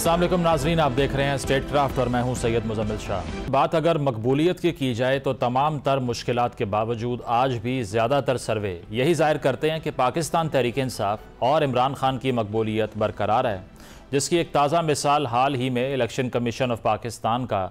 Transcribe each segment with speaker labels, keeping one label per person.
Speaker 1: अस्सलाम वालेकुम नाजरीन, आप देख रहे हैं स्टेट क्राफ्ट और मैं हूं सैयद मुजम्मिल शाह। बात अगर मकबूलियत की जाए तो तमाम तर मुश्किलात के बावजूद आज भी ज़्यादातर सर्वे यही जाहिर करते हैं कि पाकिस्तान तहरीक इंसाफ और इमरान खान की मकबूलियत बरकरार है, जिसकी एक ताज़ा मिसाल हाल ही में इलेक्शन कमीशन ऑफ पाकिस्तान का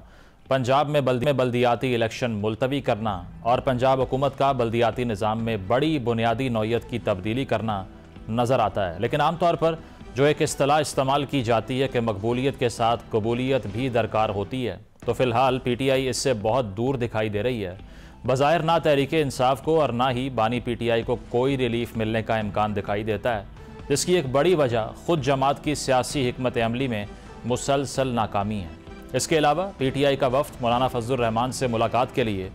Speaker 1: पंजाब में बल्दियाती इलेक्शन मुलतवी करना और पंजाब हुकूमत का बल्दियाती निज़ाम में बड़ी बुनियादी नौयत की तब्दीली करना नज़र आता है। लेकिन आमतौर पर जो एक इस्तेलाह इस्तेमाल की जाती है कि मकबूलियत के साथ कबूलियत भी दरकार होती है, तो फ़िलहाल PTI इससे बहुत दूर दिखाई दे रही है। बज़ाहिर ना तहरीक इंसाफ को और ना ही बानी PTI को कोई रिलीफ मिलने का इम्कान दिखाई देता है, जिसकी एक बड़ी वजह ख़ुद जमात की सियासी हिकमत अमली में मुसलसल नाकामी है। इसके अलावा PTI का वफ़द मौलाना फजलुर रहमान से मुलाकात के लिए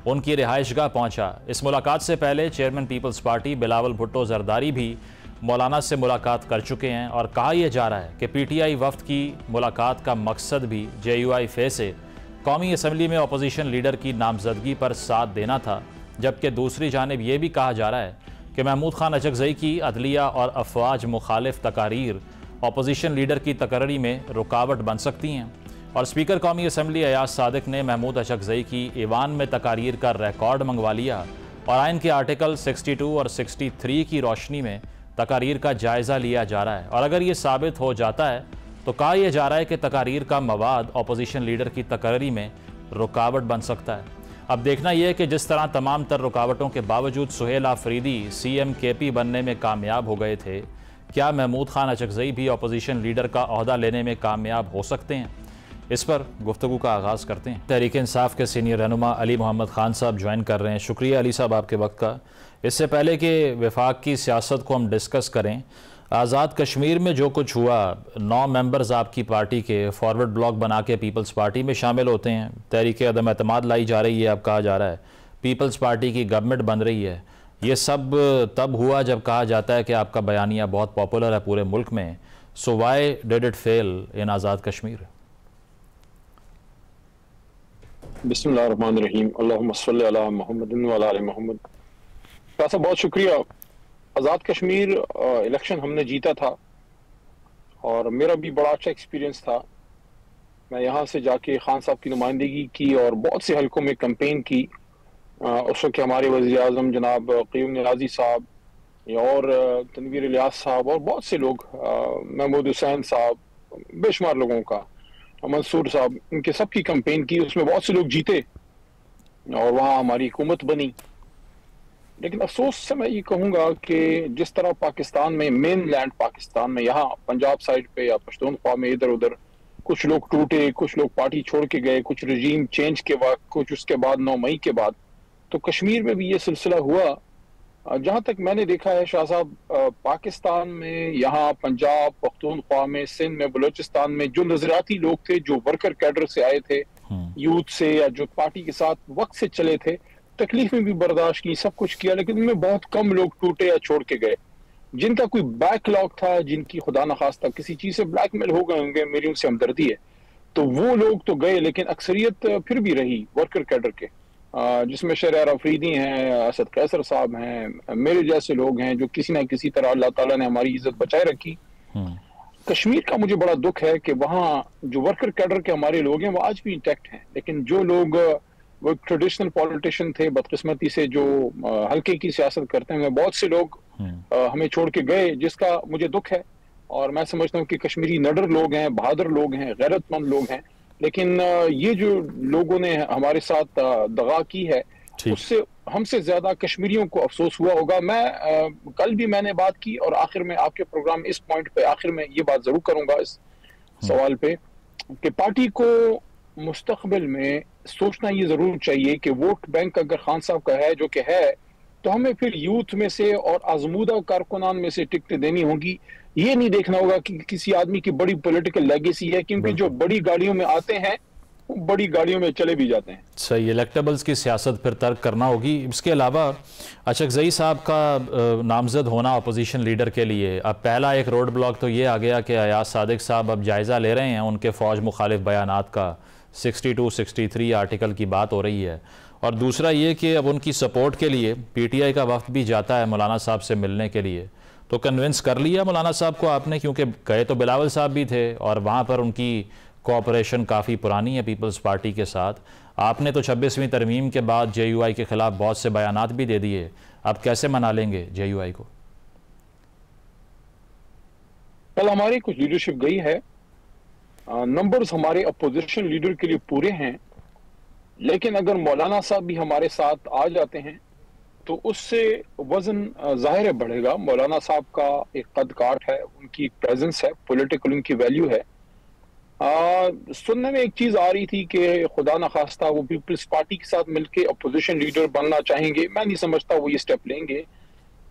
Speaker 1: उनकी रिहाइशगाह पहुँचा। इस मुलाकात से पहले चेयरमैन पीपल्स पार्टी बिलावल भुट्टो जरदारी भी मौलाना से मुलाकात कर चुके हैं और कहा यह जा रहा है कि PTI वफ़द की मुलाकात का मकसद भी JUI से कौमी असम्बली में अपोजिशन लीडर की नामजदगी पर साथ देना था, जबकि दूसरी जानिब यह भी कहा जा रहा है कि महमूद खान अचकज़ई की अदलिया और अफवाज मुखालिफ तकारीर अपोजिशन लीडर की तकर्री में रुकावट बन सकती हैं। और स्पीकर कौमी असम्बली अयाज सादिक ने महमूद अचकज़ई की ईवान में तकारीर का रिकॉर्ड मंगवा लिया और आइन के आर्टिकल 62 और 63 की रोशनी में तकारीर का जायज़ा लिया जा रहा है। और अगर ये साबित हो जाता है तो कहा यह जा रहा है कि तकारीर का मवाद अपोजिशन लीडर की तकर्री में रुकावट बन सकता है। अब देखना यह है कि जिस तरह तमाम तर रुकावटों के बावजूद सुहेल आफरीदी CM KP बनने में कामयाब हो गए थे, क्या महमूद खान अचकज़ई भी अपोजिशन लीडर का ओहदा लेने में कामयाब हो सकते हैं? इस पर गुफ्तगू का आगाज़ करते हैं। तहरीक इंसाफ के सीनियर रहनुमा अली मोहम्मद खान साहब ज्वाइन कर रहे हैं। शुक्रिया अली साहब आपके वक्त का। इससे पहले कि वफाक की सियासत को हम डिस्कस करें, आज़ाद कश्मीर में जो कुछ हुआ, 9 मेंबर्स आपकी पार्टी के फॉरवर्ड ब्लॉक बना के पीपल्स पार्टी में शामिल होते हैं। तहरीक अदम एतमाद लाई जा रही है, अब कहा जा रहा है पीपल्स पार्टी की गवर्नमेंट बन रही है। ये सब तब हुआ जब कहा जाता है कि आपका बयानिया बहुत पॉपुलर है पूरे मुल्क में। सो वाई डिड इट फेल इन आज़ाद कश्मीर?
Speaker 2: बिस्मिल्लाहिर्रहमानिर्रहीम, अल्लाहुम्मा सल्ली अला मुहम्मदिन व अला आलि मुहम्मद। साहब बहुत शुक्रिया। आज़ाद कश्मीर इलेक्शन हमने जीता था और मेरा भी बड़ा अच्छा एक्सपीरियंस था। मैं यहाँ से जाके खान साहब की नुमाइंदगी की और बहुत से हलकों में कैंपेन की। उस वक्त हमारे वज़ीर आज़म जनाब क़य्यूम नियाज़ी साहब और तनवीर इलियास साहब और बहुत से लोग, महमूद हुसैन साहब, बेशुमार लोगों का, मंसूर साहब, इनके सब की कैंपेन की। उसमें बहुत से लोग जीते और वहाँ हमारी हुकूमत बनी। लेकिन अफसोस से मैं ये कहूँगा कि जिस तरह पाकिस्तान में, मेन लैंड पाकिस्तान में, यहाँ पंजाब साइड पे या पश्तूनख्वा में इधर उधर कुछ लोग टूटे, कुछ लोग पार्टी छोड़ के गए, कुछ रजीम चेंज के वक्त, कुछ उसके बाद 9 मई के बाद, तो कश्मीर में भी ये सिलसिला हुआ। जहाँ तक मैंने देखा है शाह साहब, पाकिस्तान में, यहाँ पंजाब, पख्तूनख्वा में, सिंध में, बलोचिस्तान में जो नजरियाती लोग थे, जो वर्कर कैडर से आए थे, यूथ से, या जो पार्टी के साथ वक्त से चले थे, तकलीफें भी बर्दाश्त की, सब कुछ किया, लेकिन उनमें बहुत कम लोग टूटे या छोड़ के गए। जिनका कोई बैकलॉग था, जिनकी खुदा न खास्ता किसी चीज से ब्लैकमेल हो गए होंगे, मेरी उनसे हमदर्दी है, तो वो लोग तो गए, लेकिन अक्सरियत फिर भी रही वर्कर कैडर के, जिसमें शहर अफरीदी हैं, असद कैसर साहब हैं, मेरे जैसे लोग हैं, जो किसी ना किसी तरह अल्लाह ताला ने हमारी इज्जत बचाए रखी। कश्मीर का मुझे बड़ा दुख है कि वहाँ जो वर्कर कैडर के हमारे लोग हैं वो आज भी इंटैक्ट हैं, लेकिन जो लोग वो ट्रेडिशनल पॉलिटिशियन थे, बदकिस्मती से जो हल्के की सियासत करते हैं, बहुत से लोग हमें छोड़ के गए, जिसका मुझे दुख है। और मैं समझता हूँ कि कश्मीरी नडर लोग हैं, बहादुर लोग हैं, गैरतमंद लोग हैं, लेकिन ये जो लोगों ने हमारे साथ दगा की है, उससे हमसे ज्यादा कश्मीरियों को अफसोस हुआ होगा। मैं कल भी मैंने बात की और आखिर में आपके प्रोग्राम इस पॉइंट पे आखिर में ये बात जरूर करूंगा इस सवाल पे, कि पार्टी को मुस्तकबिल में सोचना ये जरूर चाहिए कि वोट बैंक अगर खान साहब का है, जो कि है, तो हमें फिर यूथ में से और आजमूदा कारकुनान में से टिकटें देनी होगी। ये नहीं देखना होगा कि किसी आदमी की बड़ी पॉलिटिकल लेगेसी है, क्योंकि जो बड़ी गाड़ियों में आते हैं वो बड़ी गाड़ियों में चले भी जाते हैं।
Speaker 1: सही, इलेक्टेबल्स की सियासत फिर तर्क करना होगी। इसके अलावा अचकज़ई साहब का नामजद होना अपोजिशन लीडर के लिए, अब पहला एक रोड ब्लॉक तो ये आ गया कि अयाज सादिक साहब अब जायज़ा ले रहे हैं उनके फ़ौज मुखालिफ बयानात का, 62, 63 आर्टिकल की बात हो रही है। और दूसरा ये कि अब उनकी सपोर्ट के लिए PTI का वफ़द भी जाता है मौलाना साहब से मिलने के लिए। तो कन्विंस कर लिया मौलाना साहब को आपने, क्योंकि गए तो बिलावल साहब भी थे और वहाँ पर उनकी कोऑपरेशन काफ़ी पुरानी है पीपल्स पार्टी के साथ। आपने तो 26वीं तरमीम के बाद JUI के ख़िलाफ़ बहुत से बयानात भी दे दिए, अब कैसे मना लेंगे JUI को?
Speaker 2: कल हमारी कुछ लीडरशिप गई है, नंबर्स हमारे अपोजिशन लीडर के लिए पूरे हैं, लेकिन अगर मौलाना साहब भी हमारे साथ आ जाते हैं तो उससे वजन जाहिर है बढ़ेगा। मौलाना साहब का एक कद काठ है, उनकी प्रेजेंस है, पॉलिटिकल उनकी वैल्यू है। सुनने में एक चीज आ रही थी कि खुदा न खास्ता वो पीपल्स पार्टी के साथ मिलकर अपोजिशन लीडर बनना चाहेंगे। मैं नहीं समझता वो ये स्टेप लेंगे,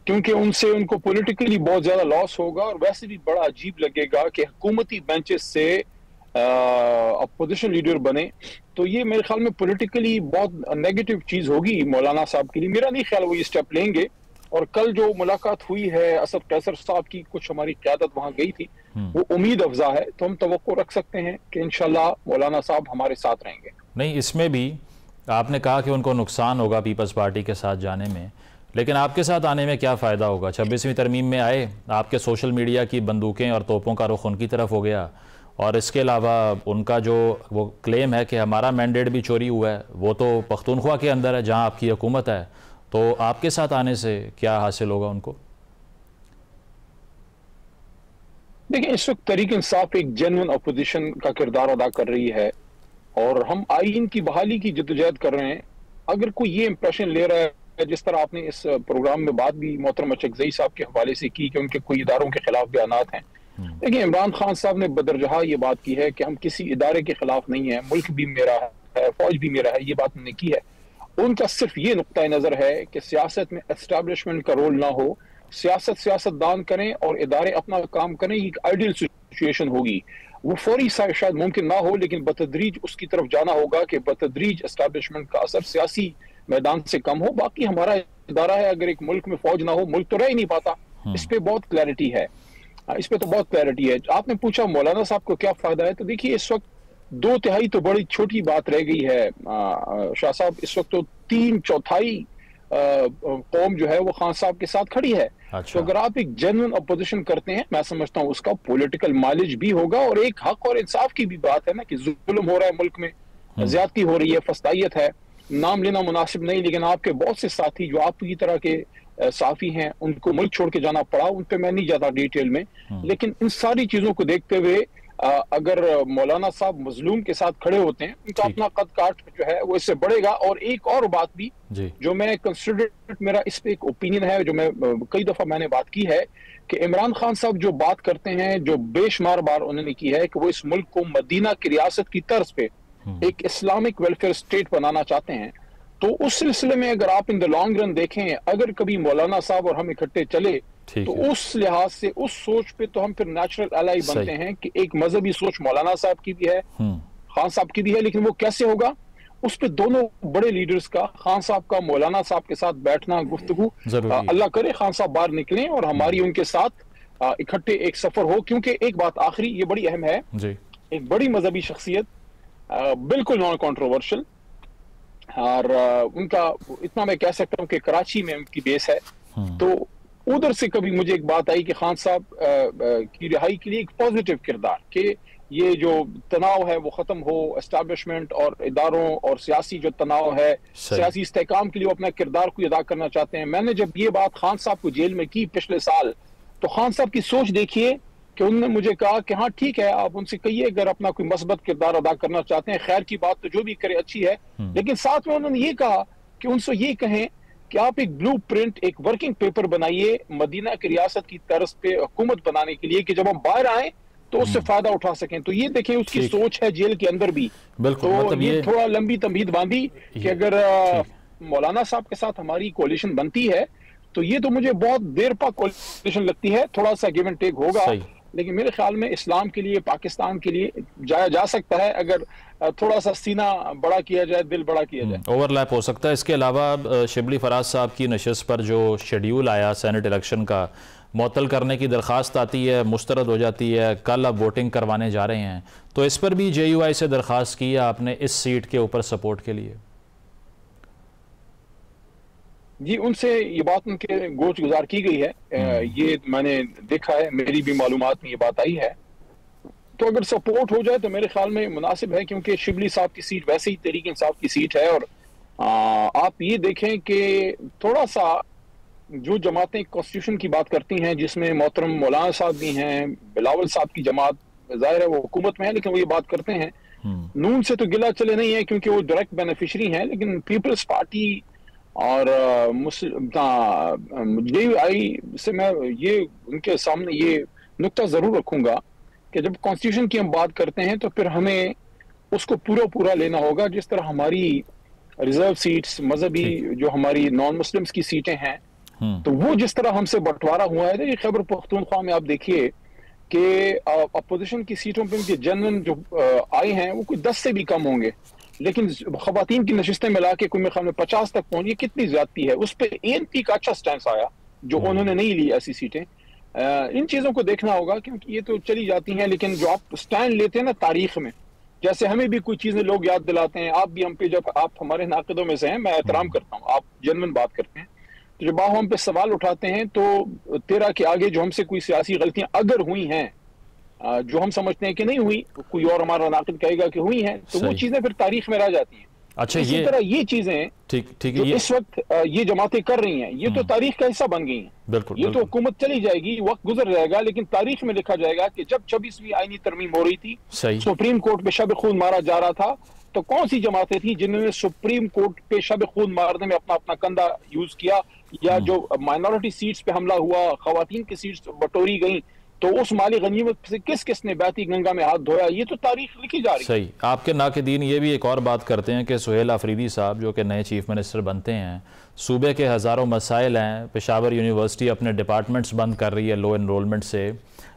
Speaker 2: क्योंकि उनसे उनको पॉलिटिकली बहुत ज्यादा लॉस होगा और वैसे भी बड़ा अजीब लगेगा कि हुकूमती बेंचेस से अपोजिशन लीडर बने। तो ये मेरे ख्याल में पॉलिटिकली बहुत नेगेटिव चीज होगी मौलाना साहब के लिए। मेरा नहीं ख्याल वो ये स्टेप लेंगे। और कल जो मुलाकात हुई है असद कैसर साहब की, कुछ हमारी क़यादत वहां गई थी, वो उम्मीद अफजा है। तो हम तवक्को रख सकते हैं कि इंशाल्लाह मौलाना साहब हमारे साथ रहेंगे।
Speaker 1: नहीं, इसमें भी आपने कहा कि उनको नुकसान होगा पीपल्स पार्टी के साथ जाने में, लेकिन आपके साथ आने में क्या फ़ायदा होगा? 26वीं तरमीम में आए, आपके सोशल मीडिया की बंदूकें और तोपों का रुख उनकी तरफ हो गया, और इसके अलावा उनका जो वो क्लेम है कि हमारा मैंडेट भी चोरी हुआ है, वो तो पख्तूनख्वा के अंदर है जहां आपकी हुकूमत है। तो आपके साथ आने से क्या हासिल होगा उनको?
Speaker 2: देखिए, इस वक्त तहरीक इंसाफ एक जेन्युइन अपोजिशन का किरदार अदा कर रही है और हम आईन की बहाली की जद्दोजहद कर रहे हैं। अगर कोई ये इंप्रेशन ले रहा है, जिस तरह आपने इस प्रोग्राम में बात भी मोहतरम अचकज़ई साहब के हवाले से की कि उनके कोई इदारों के खिलाफ बयानात हैं, देखिए इमरान खान साहब ने बदरजहा ये बात की है कि हम किसी इदारे के खिलाफ नहीं है, मुल्क भी मेरा है, फौज भी मेरा है, ये बात उन्होंने की है। उनका सिर्फ ये नुक्ता नजर है कि सियासत में एस्टैब्लिशमेंट का रोल ना हो, सियासतदान करें और इदारे अपना काम करें। ये एक आइडियल सिचुएशन होगी। वो फौरी शायद मुमकिन ना हो, लेकिन बतदरीज उसकी तरफ जाना होगा कि बतदरीज एस्टैब्लिशमेंट का असर सियासी मैदान से कम हो। बाकी हमारा इदारा है, अगर एक मुल्क में फौज ना हो मुल्क तो रह ही नहीं पाता। इस पे बहुत क्लैरिटी है, इस पे तो बहुत क्लैरिटी है। आपने पूछा मौलाना साहब को क्या फायदा है, तो देखिए इस वक्त 2/3 तो बड़ी छोटी बात रह गई है शाह साहब। इस वक्त तो 3/4 कौम जो है वो खान साहब के साथ खड़ी है।
Speaker 1: अच्छा।
Speaker 2: तो अगर आप एक जेन्युइन अपोजिशन करते हैं, मैं समझता हूँ उसका पॉलिटिकल माइलेज भी होगा। और एक हक और इंसाफ की भी बात है ना कि जुल्म हो रहा है मुल्क में, ज्यादती हो रही है, फस्तायत है। नाम लेना मुनासिब नहीं, लेकिन आपके बहुत से साथी जो आपकी तरह के साफी हैं, उनको मुल्क छोड़ के जाना पड़ा। उन पे मैं नहीं जाता डिटेल में, लेकिन इन सारी चीजों को देखते हुए अगर मौलाना साहब मजलूम के साथ खड़े होते हैं, उनका अपना कद काठ जो है वो इससे बढ़ेगा। और एक और बात भी जो मैं कंसिडर, मेरा इस पे एक ओपिनियन है जो मैं कई दफा मैंने बात की है कि इमरान खान साहब जो बात करते हैं, जो बेशुमार बार उन्होंने की है कि वो इस मुल्क को मदीना की रियासत की तर्ज पे एक इस्लामिक वेलफेयर स्टेट बनाना चाहते हैं। तो उस सिलसिले में अगर आप इन द लॉन्ग रन देखें, अगर कभी मौलाना साहब और हम इकट्ठे चले तो उस लिहाज से, उस सोच पे तो हम फिर नेचुरल एलाई बनते हैं कि एक मजहबी सोच मौलाना साहब की भी है, खान साहब की भी है। लेकिन वो कैसे होगा, उस पे दोनों बड़े लीडर्स का, खान साहब का मौलाना साहब के साथ बैठना, गुफ्तगू, अल्लाह करे खान साहब बाहर निकलें और हमारी उनके साथ इकट्ठे एक सफर हो। क्योंकि एक बात आखिरी, ये बड़ी अहम है, एक बड़ी मजहबी शख्सियत, बिल्कुल नॉन कंट्रोवर्शियल, और उनका इतना मैं कह सकता हूँ कि कराची में उनकी बेस है। तो उधर से कभी मुझे एक बात आई कि खान साहब की रिहाई के लिए एक पॉजिटिव किरदार, कि ये जो तनाव है वो खत्म हो, एस्टैब्लिशमेंट और इदारों और सियासी जो तनाव है, सियासी इस्तेकाम के लिए वो अपना किरदार को अदा करना चाहते हैं। मैंने जब ये बात खान साहब को जेल में की पिछले साल, तो खान साहब की सोच देखिए कि उन्होंने मुझे कहा कि हाँ ठीक है, आप उनसे कहिए अगर अपना कोई मस्बत किरदार अदा करना चाहते हैं, खैर की बात तो जो भी करे अच्छी है। लेकिन साथ में उन्होंने ये कहा कि उनसे ये कहें कि आप एक ब्लूप्रिंट, एक वर्किंग पेपर बनाइए मदीना की रियासत की तर्ज पे हुकूमत बनाने के लिए, कि जब हम बाहर आए तो उससे फायदा उठा सकें। तो ये देखिए उसकी सोच है जेल के अंदर भी।
Speaker 1: बिल्कुल,
Speaker 2: तो
Speaker 1: मतलब
Speaker 2: ये थोड़ा लंबी तमहीद बांधी कि अगर मौलाना साहब के साथ हमारी कोalition बनती है तो ये तो मुझे बहुत देर पा कोalition लगती है, थोड़ा सा गिव एंड टेक होगा, लेकिन मेरे ख्याल में इस्लाम के लिए, पाकिस्तान के लिए जाया जा सकता है अगर थोड़ा सा सीना बड़ा किया जाए, दिल बड़ा किया जाए,
Speaker 1: ओवरलैप हो सकता है। इसके अलावा शिबली फराज साहब की नशस्त पर जो शेड्यूल आया सेनेट इलेक्शन का, मुअत्तल करने की दरख्वास्त आती है, मुस्तरद हो जाती है, कल अब वोटिंग करवाने जा रहे हैं, तो इस पर भी JUI से दरख्वास्त की है आपने इस सीट के ऊपर सपोर्ट के लिए?
Speaker 2: जी, उनसे ये बात उनके गोश गुजार की गई है। ये मैंने देखा है, मेरी भी मालूमात में ये बात आई है। तो अगर सपोर्ट हो जाए तो मेरे ख्याल में मुनासिब है, क्योंकि शिबली साहब की सीट वैसे ही तहरीक इंसाफ की सीट है। और आप ये देखें कि थोड़ा सा जो जमातें कॉन्स्टिट्यूशन की बात करती हैं, जिसमें मोहतरम मौलाना साहब भी हैं, बिलावल साहब की जमात जाहिर है वो हुकूमत में है, लेकिन वो ये बात करते हैं। नून से तो गिला चले नहीं है क्योंकि वो डायरेक्ट बेनिफिशरी हैं, लेकिन पीपल्स पार्टी और जेयूआई से मैं ये उनके सामने ये नुक्ता जरूर रखूंगा कि जब कॉन्स्टिट्यूशन की हम बात करते हैं तो फिर हमें उसको पूरा पूरा लेना होगा। जिस तरह हमारी रिजर्व सीट्स, मजहबी जो हमारी नॉन मुस्लिम्स की सीटें हैं, तो वो जिस तरह हमसे बंटवारा हुआ है। ये खैबर पख्तूनख्वा में आप देखिए कि अपोजिशन की सीटों पे उनके जनरल जो आए हैं वो कोई 10 से भी कम होंगे, लेकिन खवातीन की नशिस्तें मिला के कोई मेरे ख्याल में 50 तक पहुंची। कितनी ज्यादती है। उस पर एएनपी का अच्छा स्टैंड आया जो उन्होंने नहीं ली ऐसी सीटें। इन चीजों को देखना होगा क्योंकि ये तो चली जाती हैं, लेकिन जो आप स्टैंड लेते हैं ना तारीख में, जैसे हमें भी कुछ चीजें लोग याद दिलाते हैं, आप भी हम पे, जब आप हमारे नाक़िदों में से हैं, मैं एहतराम करता हूँ, आप जेन्युइन बात करते हैं, तो जब आप हम पे सवाल उठाते हैं तो तेरा के आगे जो हमसे कोई सियासी गलतियां अगर हुई हैं, जो हम समझते हैं कि नहीं हुई, कोई और हमारा नाक़िद कहेगा कि हुई हैं, तो वो चीजें फिर तारीख में रह जाती हैं।
Speaker 1: अच्छा,
Speaker 2: इसी तरह ये चीजें
Speaker 1: ठीक
Speaker 2: जो इस वक्त ये जमातें कर रही हैं, ये तो तारीख का हिस्सा बन गई हैं।
Speaker 1: बिल्कुल,
Speaker 2: ये तो हुकूमत चली जाएगी, वक्त गुजर जाएगा, लेकिन तारीख में लिखा जाएगा कि जब 26वीं आईनी तरमीम हो रही थी, सुप्रीम कोर्ट पे शब खून मारा जा रहा था, तो कौन सी जमातें थी जिन्होंने सुप्रीम कोर्ट पे शब खून मारने में अपना अपना कंधा यूज किया, या जो माइनॉरिटी सीट्स पे हमला हुआ, खवातीन की सीट्स बटोरी गई, तो उस माली गनीमत से किस किस ने बहती गंगा में हाथ धोया, ये तो तारीख लिखी जा रही है।
Speaker 1: सही। आपके नाक़िदीन ये भी एक और बात करते हैं कि सुहेल आफरीदी साहब जो कि नए चीफ मिनिस्टर बनते हैं, सूबे के हज़ारों मसाइल हैं, पेशावर यूनिवर्सिटी अपने डिपार्टमेंट्स बंद कर रही है लो एनरोलमेंट से,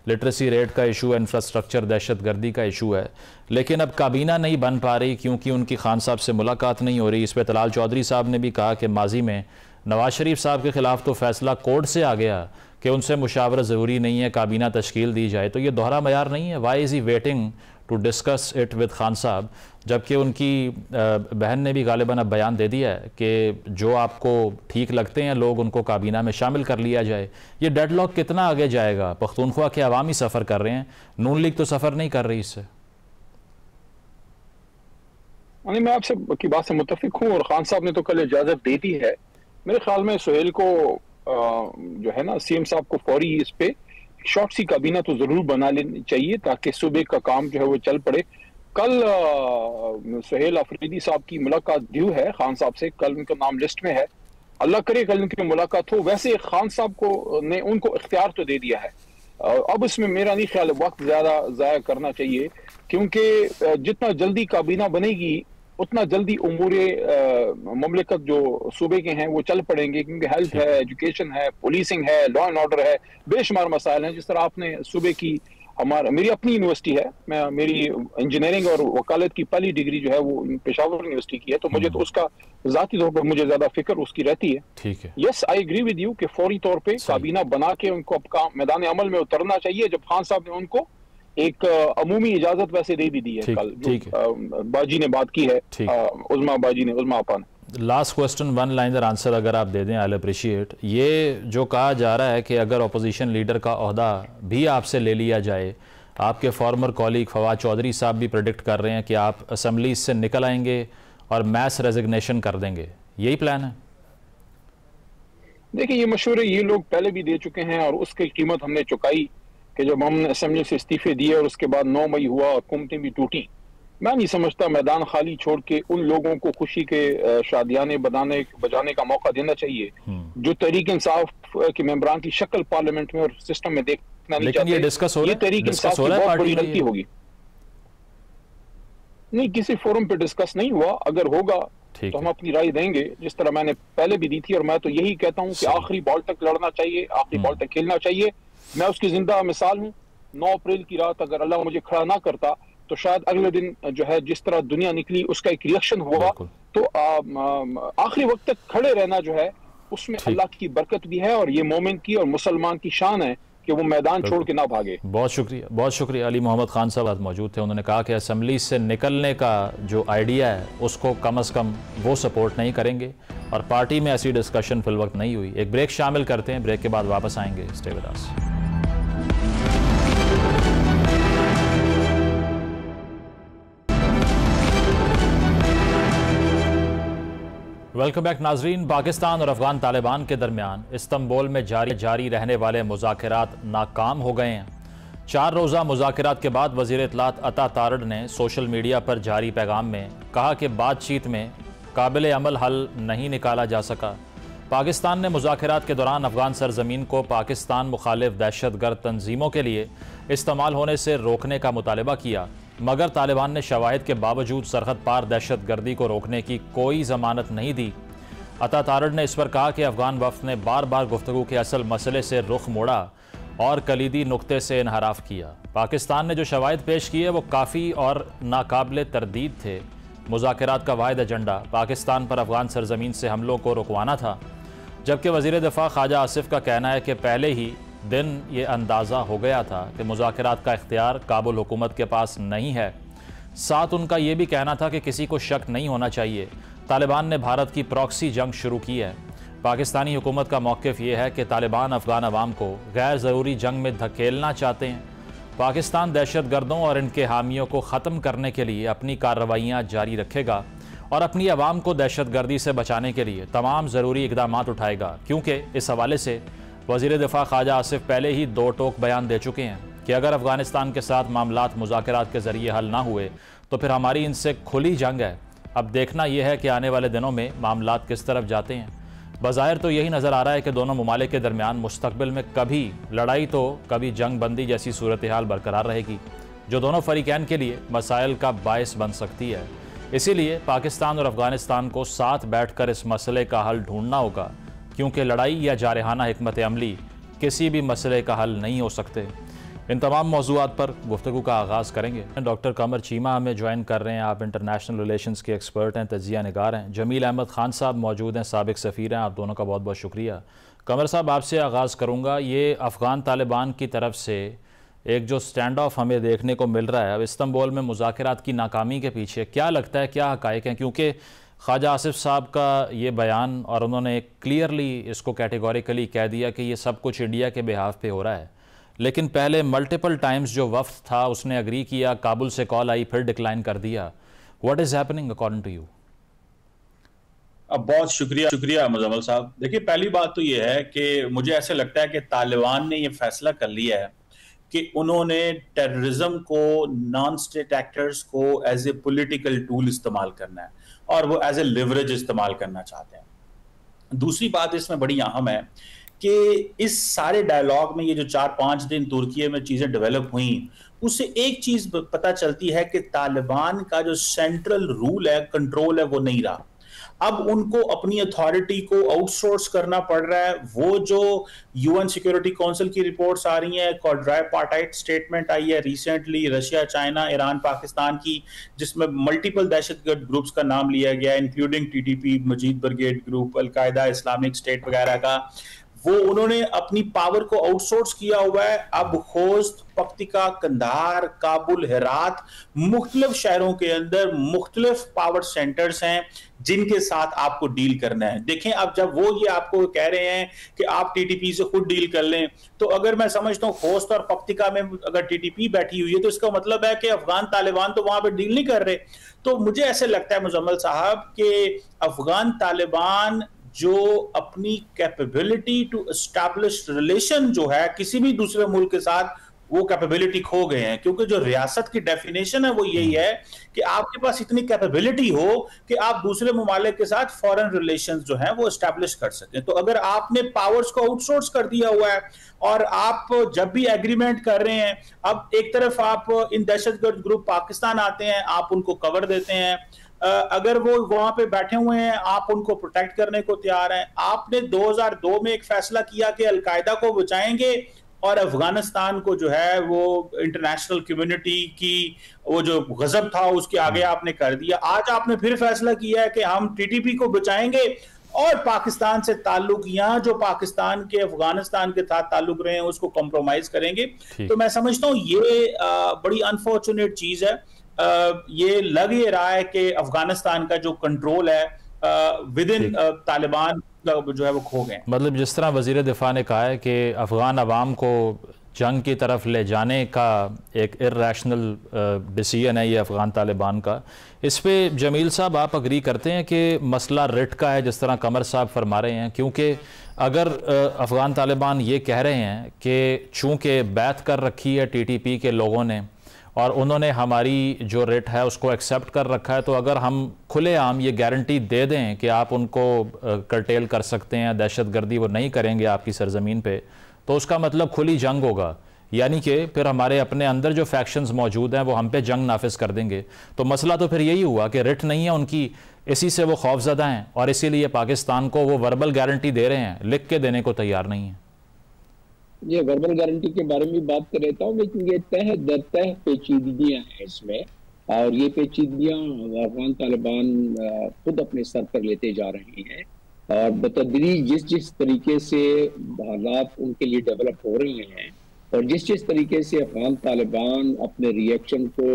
Speaker 1: लिटरेसी रेट का इशू है, इंफ्रास्ट्रक्चर दहशत गर्दी का इशू है, लेकिन अब काबीना नहीं बन पा रही क्योंकि उनकी खान साहब से मुलाकात नहीं हो रही। इस पर तलाल चौधरी साहब ने भी कहा कि माजी में नवाज शरीफ साहब के खिलाफ तो फैसला कोर्ट से आ गया कि उनसे मुशावरत ज़रूरी नहीं है, काबीना तश्कील दी जाए, तो ये दोहरा मयार नहीं है? Why is he waiting to discuss it with Khan साहब, जबकि उनकी बहन ने भी गालिबन अब बयान दे दिया है कि जो आपको ठीक लगते हैं लोग, उनको काबीना में शामिल कर लिया जाए। ये डेडलॉक कितना आगे जाएगा? पख्तूनख्वा के अवामी सफ़र कर रहे हैं, नून लीग तो सफ़र नहीं कर रही इससे।
Speaker 2: मैं आपसे की बात से मुत्तफिक हूँ, और खान साहब ने तो कल इजाजत दे दी है। मेरे ख्याल में सुहेल को जो है ना, सीएम साहब को फौरी इस पे शॉर्ट सी काबीना तो जरूर बना लेनी चाहिए ताकि सूबे का काम जो है वो चल पड़े। कल सुहेल अफरीदी साहब की मुलाकात ड्यू है खान साहब से, कल उनका नाम लिस्ट में है, अल्लाह करे कल उनकी मुलाकात हो। वैसे खान साहब को ने उनको इख्तियार तो दे दिया है, अब इसमें मेरा नहीं ख्याल वक्त ज्यादा जाया करना चाहिए, क्योंकि जितना जल्दी काबीना बनेगी उतना जल्दी उमूरे ममलिकत जो सूबे के हैं वो चल पड़ेंगे, क्योंकि हेल्थ है, एजुकेशन है, पुलिसिंग है, लॉ एंड ऑर्डर है, बेशुमार मसाइल हैं। जिस तरह आपने सूबे की, मेरी अपनी यूनिवर्सिटी है, मैं मेरी इंजीनियरिंग और वकालत की पहली डिग्री जो है वो पेशावर यूनिवर्सिटी की है, तो मुझे तो उसका जाती तौर पर मुझे ज्यादा फिक्र उसकी रहती है।
Speaker 1: ठीक है,
Speaker 2: yes, I agree with you कि फौरी तौर पे काबीना बना के उनको अब मैदान अमल में उतरना चाहिए। जब खान साहब ने उनको एक अमूमी इजाजत वैसे दे भी दी है कल, जो बाजी ने बात की है, उज़मा बाजी ने, उज़मा आपा ने।
Speaker 1: Last question, one liner answer अगर आप दे दें, आई अप्रिशिएट। ये जो कहा जा रहा है कि अगर अपोजिशन लीडर का ओहदा भी आपसे ले लिया जाए, आपके फॉर्मर कॉलीग फवाद चौधरी साहब भी प्रेडिक्ट कर रहे हैं कि आप असम्बली से निकल आएंगे और मैस रेजिग्नेशन कर देंगे, यही प्लान है?
Speaker 2: देखिए, ये मशवरे ये लोग पहले भी दे चुके हैं और उसकी कीमत हमने चुकाई कि जब हमने असेंबली से इस्तीफे दिए और उसके बाद 9 मई हुआ, हुकूमतें भी टूटी। मैं नहीं समझता मैदान खाली छोड़ के उन लोगों को खुशी के शादियाने बजाने का मौका देना चाहिए जो तहरीक इंसाफ के मेंबरान की शक्ल पार्लियामेंट में और सिस्टम में देखना नहीं चाहते। ये तहरीक इंसाफ की बहुत बड़ी गलती होगी। नहीं, किसी फोरम पे डिस्कस नहीं हुआ, अगर होगा तो हम अपनी राय देंगे, जिस तरह मैंने पहले भी दी थी। और मैं तो यही कहता हूँ कि आखिरी बॉल तक लड़ना चाहिए, आखिरी बॉल तक खेलना चाहिए। मैं उसकी जिंदा मिसाल हूँ। 9 अप्रैल की रात अगर अल्लाह मुझे खड़ा ना करता तो शायद अगले दिन जो है जिस तरह दुनिया निकली उसका एक रिएक्शन हुआ। तो आखिरी वक्त तक खड़े रहना जो है उसमें अल्लाह की बरकत भी है, और ये मोमिन की और मुसलमान की शान है कि वो मैदान छोड़ के ना भागे।
Speaker 1: बहुत शुक्रिया। अली मोहम्मद खान साहब मौजूद थे। उन्होंने कहा कि असेंबली से निकलने का जो आइडिया है उसको कम से कम वो सपोर्ट नहीं करेंगे और पार्टी में ऐसी डिस्कशन फिल वक्त नहीं हुई। एक ब्रेक शामिल करते हैं, ब्रेक के बाद वापस आएंगे। Stay with us. Welcome back नाजरीन। पाकिस्तान और अफगान तालिबान के दरमियान इस्तंबुल में जारी रहने वाले मुज़ाकरात नाकाम हो गए हैं। 4 रोज़ा मुज़ाकरात के बाद वज़ीर इत्तलात अता तारड़ ने सोशल मीडिया पर जारी पैगाम में कहा कि बातचीत में काबिल अमल हल नहीं निकाला जा सका। पाकिस्तान ने मुज़ाकरात के दौरान अफगान सरजमीन को पाकिस्तान मुखालिफ दहशतगर्द तंजीमों के लिए इस्तेमाल होने से रोकने का मुतालबा किया, मगर तालिबान ने शवाहिद के बावजूद सरहद पार दहशत गर्दी को रोकने की कोई जमानत नहीं दी। अता तारड़ ने इस पर कहा कि अफगान वफ्द ने बार बार गुफ्तगू के असल मसले से रुख मोड़ा और कलीदी नुक्ते से इनहराफ किया। पाकिस्तान ने जो शवाहिद पेश किए वो काफ़ी और नाकाबिल तरदीद थे। मुज़ाकरात का वाहिद एजेंडा पाकिस्तान पर अफगान सरजमीन से हमलों को रुकवाना था, जबकि वज़ीर दिफा ख्वाजा आसिफ का कहना है कि पहले ही दिन ये अंदाज़ा हो गया था कि मुज़ाकरात का इख्तियार काबुल हुकूमत के पास नहीं है। साथ उनका ये भी कहना था कि किसी को शक नहीं होना चाहिए, तालिबान ने भारत की प्रॉक्सी जंग शुरू की है। पाकिस्तानी हुकूमत का मौक़िफ़ ये है कि तालिबान अफगान अवाम को गैर ज़रूरी जंग में धकेलना चाहते हैं। पाकिस्तान दहशत गर्दों और इनके हामियों को ख़त्म करने के लिए अपनी कार्रवाइयाँ जारी रखेगा और अपनी आवाम को दहशत गर्दी से बचाने के लिए तमाम ज़रूरी इक़दाम उठाएगा, क्योंकि इस हवाले से वज़ीर दिफा ख्वाजा आसिफ पहले ही 2 टोक बयान दे चुके हैं कि अगर अफ़गानिस्तान के साथ मामलात मुज़ाकरात के ज़रिए हल ना हुए तो फिर हमारी इनसे खुली जंग है। अब देखना यह है कि आने वाले दिनों में मामलात किस तरफ जाते हैं। बज़ाहिर तो यही नज़र आ रहा है कि दोनों ममालिक के दरमियान मुस्तक़बिल में कभी लड़ाई तो कभी जंग बंदी जैसी सूरत हाल बरकरार रहेगी, जो दोनों फ़रीक़ैन के लिए मसाइल का बायस बन सकती है। इसीलिए पाकिस्तान और अफ़गानिस्तान को साथ बैठ कर इस मसले का हल ढूंढना होगा, क्योंकि लड़ाई या जारहाना हिकमत अमली किसी भी मसले का हल नहीं हो सकते। इन तमाम मौज़ूआत पर गुफ्तगू का आगाज़ करेंगे। डॉक्टर कमर चीमा हमें ज्वाइन कर रहे हैं। आप इंटरनेशनल रिलेशंस के एक्सपर्ट हैं, तजिया निगार हैं। जमील अहमद ख़ान साहब मौजूद हैं, साबिक़ सफ़ीर हैं। आप दोनों का बहुत बहुत शुक्रिया। कमर साहब, आपसे आगाज़ करूँगा। ये अफ़गान तालिबान की तरफ से एक जो स्टैंड ऑफ हमें देखने को मिल रहा है अब इस्तंबुल में मुज़ाकरात की नाकामी के पीछे, क्या लगता है, क्या हक़ाइक़ हैं? क्योंकि ख्वाजा आसिफ साहब का ये बयान और उन्होंने क्लियरली इसको कैटेगोरिकली कह दिया कि ये सब कुछ इंडिया के बिहाफ पे हो रहा है, लेकिन पहले मल्टीपल टाइम्स जो वफ्द था उसने अग्री किया, काबुल से कॉल आई, फिर डिक्लाइन कर दिया। What is happening according to you?
Speaker 3: अब बहुत शुक्रिया मुजम्मिल साहब। देखिए, पहली बात तो ये है कि मुझे ऐसे लगता है कि तालिबान ने ये फैसला कर लिया है कि उन्होंने टेररिज्म को, नॉन स्टेट एक्टर्स को एज ए पॉलिटिकल टूल इस्तेमाल करना है और वो एज ए लिवरेज इस्तेमाल करना चाहते हैं। दूसरी बात इसमें बड़ी अहम है कि इस सारे डायलॉग में ये जो 4-5 दिन तुर्की में चीजें डेवलप हुई, उससे एक चीज पता चलती है कि तालिबान का जो सेंट्रल रूल है, कंट्रोल है, वो नहीं रहा। अब उनको अपनी अथॉरिटी को आउटसोर्स करना पड़ रहा है। वो जो यूएन सिक्योरिटी काउंसिल की रिपोर्ट्स आ रही हैं, क्वाड्राइपार्टाइट स्टेटमेंट आई है recently Russia, China, Iran, Pakistan की, जिसमें मल्टीपल दहशतगर्द ग्रुप्स का नाम लिया गया, including TTP, Majeed brigade group, al Qaeda, Islamic State वगैरह का। वो उन्होंने अपनी पावर को आउटसोर्स किया हुआ है। अब खोस्त, पक्तिका, कंधार, काबुल, हेरात, मुख्तलिफ शहरों के अंदर मुख्तलिफ पावर सेंटर्स हैं जिनके साथ आपको डील करना है। देखें, अब जब वो ये आपको कह रहे हैं कि आप टीटीपी से खुद डील कर लें, तो अगर मैं समझता हूं खोस्त और पक्तिका में अगर टीटीपी बैठी हुई है तो इसका मतलब है कि अफगान तालिबान तो वहां पर डील नहीं कर रहे। तो मुझे ऐसे लगता है मुजम्मिल साहब कि अफगान तालिबान जो अपनी कैपेबिलिटी टू एस्टैब्लिश रिलेशन जो है किसी भी दूसरे मुल्क के साथ, वो कैपेबिलिटी खो गए हैं। क्योंकि जो रियासत की डेफिनेशन है वो यही है कि आपके पास इतनी कैपेबिलिटी हो कि आप दूसरे ममालिक के साथ फॉरेन रिलेशंस जो हैं वो एस्टैब्लिश कर सकें। तो अगर आपने पावर्स को आउटसोर्स कर दिया हुआ है और आप जब भी एग्रीमेंट कर रहे हैं, अब एक तरफ आप इन दहशतगर्द ग्रुप पाकिस्तान आते हैं, आप उनको कवर देते हैं, अगर वो वहां पे बैठे हुए हैं आप उनको प्रोटेक्ट करने को तैयार हैं। आपने 2002 में एक फैसला किया कि अलकायदा को बचाएंगे और अफगानिस्तान को जो है वो इंटरनेशनल कम्युनिटी की वो जो गजब था उसके आगे आपने कर दिया। आज आपने फिर फैसला किया है कि हम टीटीपी को बचाएंगे और पाकिस्तान से ताल्लुक या जो पाकिस्तान के अफगानिस्तान के साथ ताल्लुक रहे हैं उसको कॉम्प्रोमाइज करेंगे। तो मैं समझता हूं ये बड़ी अनफॉर्चुनेट चीज है। ये लग ये रहा है कि अफगानिस्तान का जो कंट्रोल है विद इन तालिबान जो है वो खो गए।
Speaker 1: मतलब जिस तरह वजीर दिफा ने कहा है कि अफगान अवाम को जंग की तरफ ले जाने का एक इर्रेशनल डिसीजन है ये अफगान तालिबान का, इस पे जमील साहब आप अग्री करते हैं कि मसला रिट का है जिस तरह कमर साहब फरमा रहे हैं? क्योंकि अगर अफगान तालिबान ये कह रहे हैं कि चूँकि बैत कर रखी है TTP के लोगों ने और उन्होंने हमारी जो रेट है उसको एक्सेप्ट कर रखा है, तो अगर हम खुलेआम ये गारंटी दे दें कि आप उनको कर्टेल कर सकते हैं, दहशतगर्दी वो नहीं करेंगे आपकी सरजमीन पे, तो उसका मतलब खुली जंग होगा। यानी कि फिर हमारे अपने अंदर जो फैक्शंस मौजूद हैं वो हम पे जंग नाफिज कर देंगे। तो मसला तो फिर यही हुआ कि रिट नहीं है उनकी, इसी से वो खौफजदा हैं और इसीलिए पाकिस्तान को वो वर्बल गारंटी दे रहे हैं, लिख के देने को तैयार नहीं है।
Speaker 4: ये वर्बल गारंटी के बारे में बात कर लेता हूँ, लेकिन ये तह दर तह पेचीदगियाँ हैं इसमें, और ये पेचीदगियाँ अफगान तालिबान खुद अपने सर पर लेते जा रहे हैं। और बतदरीज जिस तरीके से हालात उनके लिए डेवलप हो रहे हैं और जिस तरीके से अफगान तालिबान अपने रिएक्शन को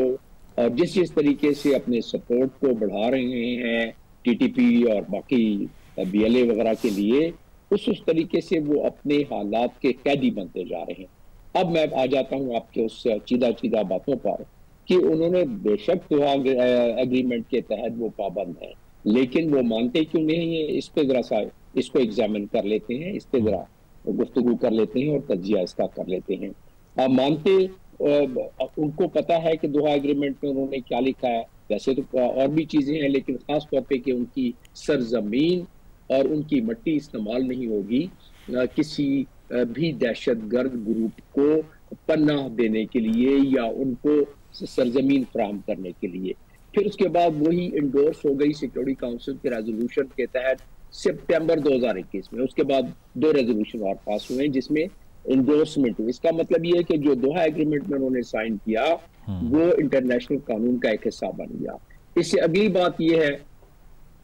Speaker 4: और जिस तरीके से अपने सपोर्ट को बढ़ा रहे हैं TTP और बाकी BLA वगैरह के लिए, उस तरीके से वो अपने हालात के कैदी बनते जा रहे हैं। अब मैं आ जाता हूँ आपके उस चीदा बातों पर कि उन्होंने बेशक तो एग्रीमेंट के तहत वो पाबंद है, लेकिन वो मानते क्यों नहीं है? इस पे जरा सा इसको एग्जामिन कर लेते हैं, इस पे जरा गुफ्तगू कर लेते हैं और तज्जिया इसका कर लेते हैं। अब मानते उनको पता है कि दोहा एग्रीमेंट में उन्होंने क्या लिखा है, वैसे तो और भी चीजें हैं, लेकिन खास तौर पे कि उनकी सरजमीन और उनकी मट्टी इस्तेमाल नहीं होगी किसी भी दहशतगर्द ग्रुप को पनाह देने के लिए या उनको सरजमीन फराहम करने के लिए। फिर उसके बाद वही इंडोर्स हो गई सिक्योरिटी काउंसिल के रेजोल्यूशन के तहत सितंबर 2021 में। उसके बाद 2 रेजोल्यूशन और पास हुए जिसमें इंडोर्समेंट हुई। इसका मतलब ये है कि जो दोहा एग्रीमेंट में उन्होंने साइन किया वो इंटरनेशनल कानून का एक हिस्सा बन गया। इससे अगली बात ये है,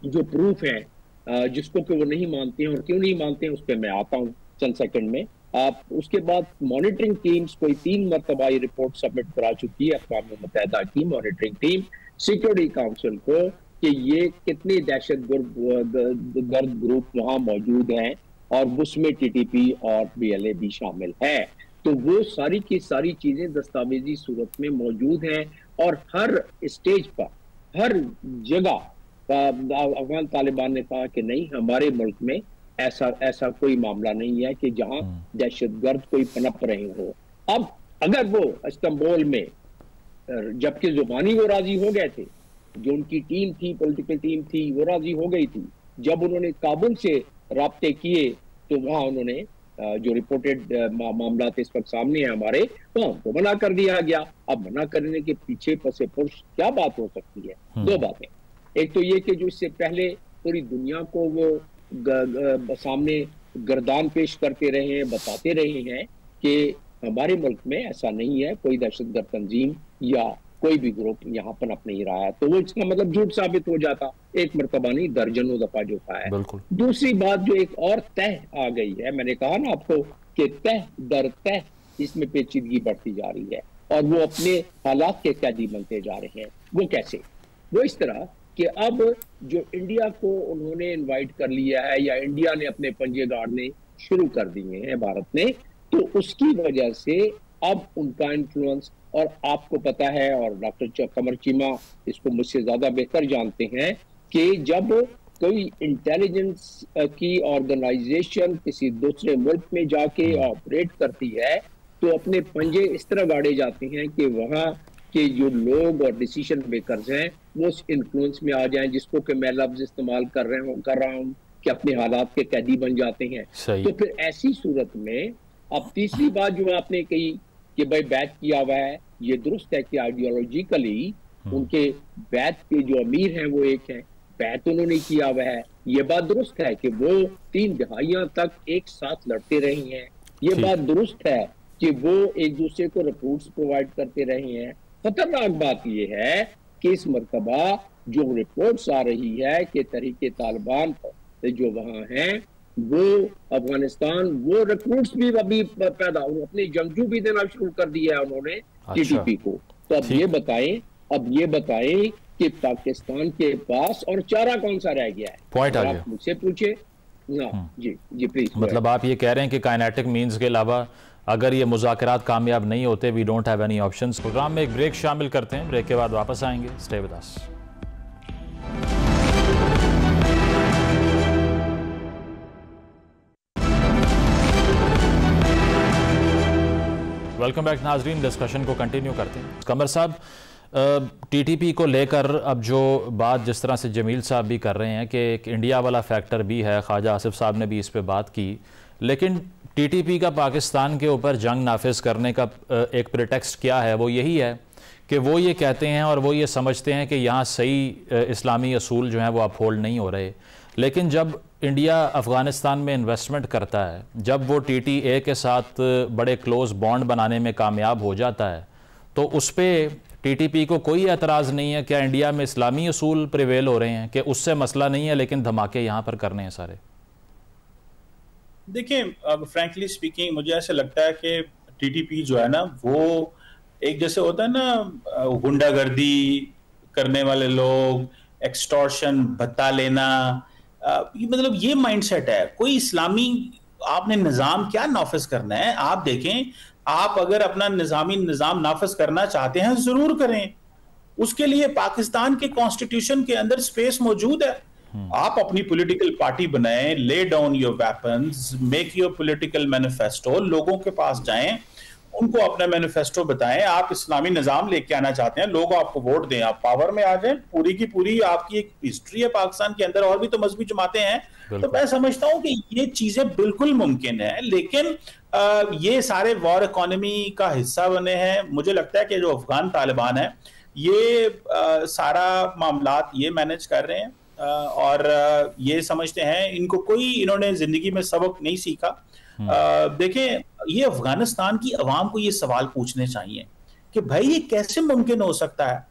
Speaker 4: जो प्रूफ है जिसको कि वो नहीं मानते हैं और क्यों नहीं मानते हैं उस पर मैं आता हूँ चंद सेकंड में। आप उसके बाद मॉनिटरिंग टीम्स कोई 3 मरतबा ये रिपोर्ट सबमिट करा चुकी है अक़वाम मुत्तहिदा की मॉनिटरिंग टीम सिक्योरिटी काउंसिल को कि ये कितने दहशतगर्द ग्रुप वहां मौजूद हैं और उसमें TTP और BLA भी शामिल है। तो वो सारी की सारी चीजें दस्तावेजी सूरत में मौजूद हैं और हर स्टेज पर हर जगह अफगान तालिबान ने कहा कि नहीं, हमारे मुल्क में ऐसा कोई मामला नहीं है कि जहां दहशतगर्द कोई पनप रहे हो। अब अगर वो इस्तांबुल में, जबकि जुबानी वो राजी हो गए थे, जो उनकी टीम थी, पॉलिटिकल टीम थी, वो राजी हो गई थी, जब उन्होंने काबुल से राब्ते किए तो वहां उन्होंने जो रिपोर्टेड मामला इस वक्त सामने है हमारे, वहां उनको मना कर दिया गया। अब मना करने के पीछे पसे पुरुष क्या बात हो सकती है? 2 बातें। एक तो ये कि जो इससे पहले पूरी दुनिया को वो सामने गर्दान पेश करते रहे हैं, बताते रहे हैं कि हमारे मुल्क में ऐसा नहीं है, कोई दहशतगर्द तंजीम या कोई भी ग्रुप यहाँ पनप नहीं रहा है। तो वो इसका मतलब झूठ साबित हो जाता, एक मरतबा नहीं दर्जनों दफा जो था है। दूसरी बात जो एक और तह आ गई है, मैंने कहा ना आपको कि तह दर तह इसमें पेचीदगी बढ़ती जा रही है और वो अपने हालात के कैदी बनते जा रहे हैं। वो कैसे? वो इस तरह कि अब जो इंडिया को उन्होंने इनवाइट कर लिया है या इंडिया ने अपने पंजे गाड़ने शुरू कर दिए हैं भारत ने, तो उसकी वजह से अब उनका इन्फ्लुएंस, और आपको पता है और डॉक्टर कमर चीमा इसको मुझसे ज्यादा बेहतर जानते हैं कि जब कोई इंटेलिजेंस की ऑर्गेनाइजेशन किसी दूसरे मुल्क में जाके ऑपरेट करती है तो अपने पंजे इस तरह गाड़े जाते हैं कि वहाँ के जो लोग और डिसीजन मेकर्स हैं वो उस इन्फ्लुएंस में आ जाएं, जिसको कि मैं लफ्ज इस्तेमाल कर रहा हूँ कि अपने हालात के कैदी बन जाते हैं। तो फिर ऐसी सूरत में अब तीसरी बात जो आपने कही कि भाई बैत किया हुआ है, ये दुरुस्त है कि आइडियोलॉजिकली उनके बैत के जो अमीर हैं वो एक है, बैत उन्होंने किया हुआ है। ये बात दुरुस्त है कि वो 3 दहाइयां तक एक साथ लड़ते रहे हैं। ये बात दुरुस्त है कि वो एक दूसरे को रिपोर्ट्स प्रोवाइड करते रहे हैं। खतरनाक बात यह है कि इस मरतबा जो रिपोर्ट्स आ रही है कि तहरीके तालिबान जो वहाँ हैं वो अफगानिस्तान, वो रिक्रूट्स भी अभी पैदा हुए, अपने जंगजू भी देना शुरू कर दिया है उन्होंने टीटीपी को। तो अब ये बताएं कि पाकिस्तान के पास और चारा कौन सा रह गया है?
Speaker 1: पॉइंट आ गया,
Speaker 4: आप मुझसे पूछे। जी प्लीज।
Speaker 1: मतलब आप ये कह रहे हैं कि काइनेटिक मीन्स के अलावा अगर ये मुज़ाकरात कामयाब नहीं होते, we don't have any options. Programme में एक ब्रेक शामिल करते हैं, ब्रेक के बाद वापस आएंगे। Stay with us. Welcome back नाजरीन, डिस्कशन को कंटिन्यू करते हैं। कमर साहब, टीटीपी को लेकर अब जो बात जिस तरह से जमील साहब भी कर रहे हैं कि एक इंडिया वाला फैक्टर भी है, ख्वाजा आसिफ साहब ने भी इस पे बात की, लेकिन टीटीपी का पाकिस्तान के ऊपर जंग नाफिज करने का एक प्रिटेक्स्ट क्या है? वो यही है कि वो ये कहते हैं और वो ये समझते हैं कि यहाँ सही इस्लामी असूल जो हैं वो अपहोल्ड नहीं हो रहे। लेकिन जब इंडिया अफ़गानिस्तान में इन्वेस्टमेंट करता है, जब वो TTA के साथ बड़े क्लोज बॉन्ड बनाने में कामयाब हो जाता है, तो उस पर TTP को कोई एतराज़ नहीं है? क्या इंडिया में इस्लामी असूल प्रिवेल हो रहे हैं कि उससे मसला नहीं है लेकिन धमाके यहाँ पर करने हैं सारे?
Speaker 3: देखिए, फ्रैंकली स्पीकिंग मुझे ऐसा लगता है कि TTP जो है ना, वो एक जैसे होता है ना, गुंडागर्दी करने वाले लोग, एक्सटॉर्शन, भत्ता लेना, मतलब ये माइंडसेट है। कोई इस्लामी आपने निजाम क्या नाफिज करना है? आप देखें, आप अगर अपना निजाम नाफिज करना चाहते हैं जरूर करें, उसके लिए पाकिस्तान के कॉन्स्टिट्यूशन के अंदर स्पेस मौजूद है। आप अपनी पॉलिटिकल पार्टी बनाएं, lay down your weapons, make your political manifesto, लोगों के पास जाएं, उनको अपना मैनिफेस्टो बताएं, आप इस्लामी निजाम लेके आना चाहते हैं, लोग आपको वोट दें, आप पावर में आ जाएं। पूरी की पूरी आपकी एक हिस्ट्री है पाकिस्तान के अंदर, और भी तो मजहबी जमातें हैं। तो मैं समझता हूं कि ये चीजें बिल्कुल मुमकिन है, लेकिन ये सारे वॉर इकोनॉमी का हिस्सा बने हैं। मुझे लगता है कि जो अफगान तालिबान है, ये सारा मामलात ये मैनेज कर रहे हैं और ये समझते हैं, इन्होंने जिंदगी में सबक नहीं सीखा। देखें, ये अफगानिस्तान की अवाम को ये सवाल पूछने चाहिए कि भाई ये कैसे मुमकिन हो सकता है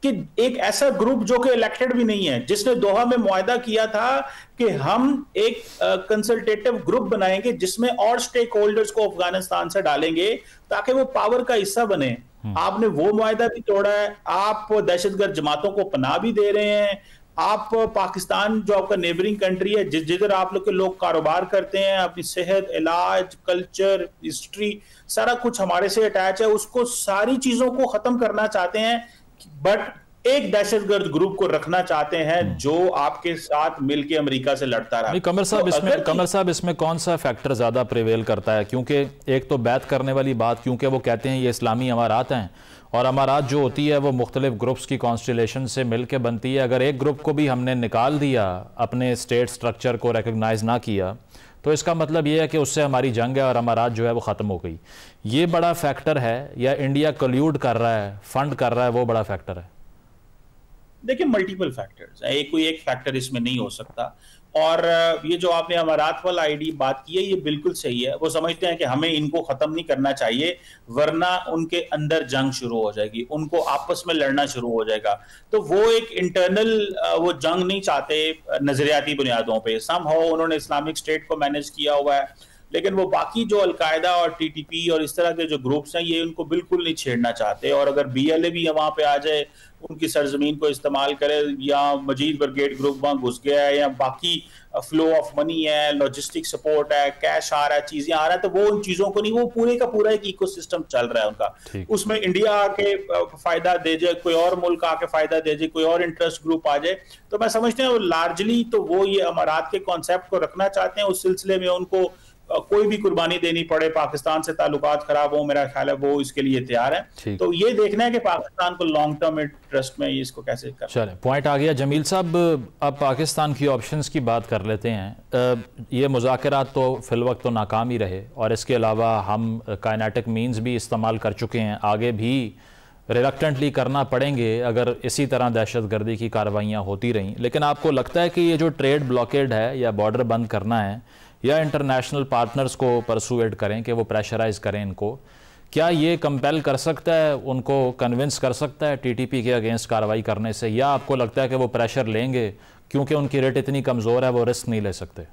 Speaker 3: कि एक ऐसा ग्रुप जो कि इलेक्टेड भी नहीं है, जिसने दोहा में मुआहदा किया था कि हम एक कंसल्टेटिव ग्रुप बनाएंगे जिसमें और स्टेक होल्डर्स को अफगानिस्तान से डालेंगे ताकि वो पावर का हिस्सा बने, आपने वो मुआहदा भी तोड़ा है। आप दहशतगर्द जमातों को पनाह भी दे रहे हैं। आप पाकिस्तान जो आपका नेबरिंग कंट्री है, जिधर आप लोग के लोग कारोबार करते हैं, अपनी सेहत, इलाज, कल्चर, हिस्ट्री, सारा कुछ हमारे से अटैच है, उसको सारी चीजों को खत्म करना चाहते हैं, बट एक दहशतगर्द ग्रुप को रखना चाहते हैं जो आपके साथ मिलकर अमेरिका से लड़ता रहा।
Speaker 1: कमर साहब, इसमें कौन सा फैक्टर ज्यादा प्रिवेल करता है? क्योंकि एक तो बैत करने वाली बात, क्योंकि वो कहते हैं ये इस्लामी अमारात हैं, और अमारात जो होती है वो मुख्तलिफ ग्रुप्स की कॉन्स्टिलेशन से मिल के बनती है। अगर एक ग्रुप को भी हमने निकाल दिया, अपने स्टेट स्ट्रक्चर को रिकग्नाइज ना किया, तो इसका मतलब ये है कि उससे हमारी जंग है और अमारात जो है वो ख़त्म हो गई। ये बड़ा फैक्टर है या इंडिया कल्यूड कर रहा है, फंड कर रहा है, वो बड़ा फैक्टर है?
Speaker 3: देखिए, मल्टीपल फैक्टर्स है, कोई एक फैक्टर इसमें नहीं हो सकता। और ये जो आपने अमारात वाला आईडी बात की है, ये बिल्कुल सही है। वो समझते हैं कि हमें इनको खत्म नहीं करना चाहिए, वरना उनके अंदर जंग शुरू हो जाएगी, उनको आपस में लड़ना शुरू हो जाएगा। तो वो एक इंटरनल वो जंग नहीं चाहते नजरियाती बुनियादों पे। समहाउ उन्होंने इस्लामिक स्टेट को मैनेज किया हुआ है, लेकिन वो बाकी जो अलकायदा और TTP और इस तरह के जो ग्रुप्स हैं, ये उनको बिल्कुल नहीं छेड़ना चाहते। और अगर BLA भी वहां पे आ जाए, उनकी सरजमीन को इस्तेमाल करे, या मजीद ब्रिगेड ग्रुप वहां घुस गया है, या बाकी फ्लो ऑफ मनी है, लॉजिस्टिक सपोर्ट है, कैश आ रहा है, चीजें आ रहा है, तो वो उन चीजों को नहीं, वो पूरे का पूरा एक इकोसिस्टम चल रहा है उनका। उसमें इंडिया आके फायदा दे जाए, कोई और मुल्क आके फायदा दे जाए, कोई और इंटरेस्ट ग्रुप आ जाए, तो मैं समझते हैं लार्जली तो वो ये अमारात के कॉन्सेप्ट को रखना चाहते हैं। उस सिलसिले में उनको कोई भी कुर्बानी देनी पड़े, पाकिस्तान से ताल्लुकात खराब हो, मेरा ख्याल है वो इसके लिए तैयार है। तो ये देखना है कि पाकिस्तान को लॉन्ग टर्म इंटरेस्ट में इसको कैसे कर। चलें,
Speaker 1: पॉइंट आ गया। जमील साहब, अब पाकिस्तान की ऑप्शंस की बात कर लेते हैं। ये मुज़ाकरात तो फिलवक्त तो नाकाम ही रहे, और इसके अलावा हम काइनेटिक मीन्स भी इस्तेमाल कर चुके हैं, आगे भी रिलक्टेंटली करना पड़ेंगे अगर इसी तरह दहशतगर्दी की कार्रवाइयाँ होती रहीं। लेकिन आपको लगता है कि ये जो ट्रेड ब्लॉकेड है या बॉर्डर बंद करना है, या इंटरनेशनल पार्टनर्स को परसुएड करें कि वो प्रेशराइज करें इनको, क्या ये कंपेल कर सकता है, उनको कन्विंस कर सकता है TTP के अगेंस्ट कार्रवाई करने से? या आपको लगता है कि वो प्रेशर लेंगे, क्योंकि उनकी रेट इतनी कमज़ोर है वो रिस्क नहीं ले सकते?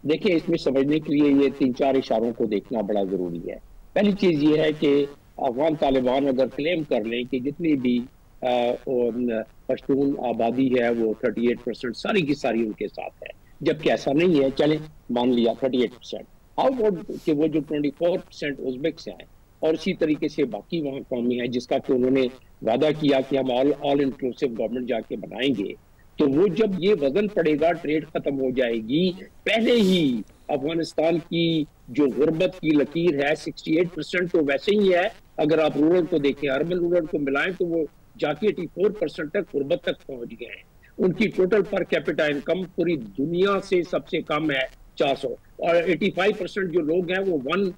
Speaker 4: देखिए, इसमें समझने के लिए ये 3-4 इशारों को देखना बड़ा जरूरी है। पहली चीज ये है कि अफगान तालिबान अगर क्लेम कर लें कि जितनी भी पश्तून आबादी है वो 38% सारी की सारी उनके साथ है, जबकि ऐसा नहीं है। चले मान लिया 38%, हाउ अबाउट कि वो जो 24% उज़्बेक्स हैं और इसी तरीके से बाकी वहाँ कौमी है, जिसका कि उन्होंने वादा किया कि हम ऑल इंक्लूसिव गवर्नमेंट जाके बनाएंगे, तो वो जब ये वजन पड़ेगा, ट्रेड खत्म हो जाएगी। पहले ही अफगानिस्तान की जो गुर्बत की लकीर है 68% तो वैसे ही है। अगर आप रूरल को देखें, अर्बन रूरल को मिलाएं तो वो जाके 84% तक गुर्बत तक पहुंच गए हैं। उनकी टोटल पर कैपिटा इनकम पूरी दुनिया से सबसे कम है 400, और 85% जो लोग हैं वो $1